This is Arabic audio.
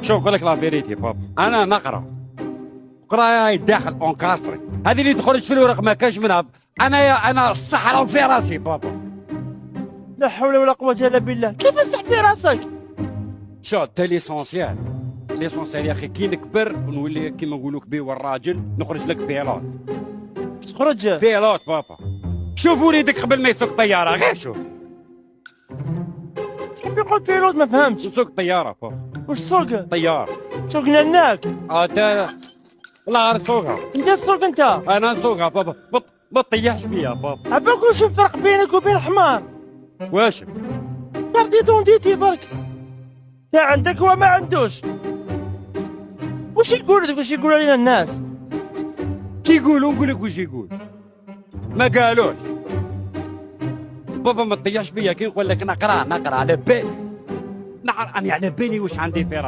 شوف نقول لك لا فيريتي بابا، انا نقرا قرايه داخل اونكاستري، هذه اللي تخرج في الورق ما كاش منها. انا الصحراء في راسي بابا. لا حول ولا قوة الا بالله، كيف الصح في راسك؟ شو تا ليسونسيال يا اخي، كي نكبر ونولي كيما نقولوا كبير والراجل نخرج لك بيلوت. تخرج بيلوت بابا. شوف وليدك قبل ما يسوق طياره، غير شوف. كيف يقول بيلوت؟ ما فهمتش. يسوق طياره بابا. وش سوق؟ طياره. سوقنا هناك. تا لا نسوقها. انت تسوق انت؟ انا نسوقها بابا. ما تطيحش بيا بابا. عباك وش الفرق بينك وبين الحمار؟ واش برديتو نديتي برك. تا عندك هو ما عندوش. وش يقول علينا الناس؟ كي يقولوا نقول لك واش يقول، ما قالوش بابا. ما تطيحش بيا كي نقول لك نقرا على بالي، انا على بالي واش عندي في راسي.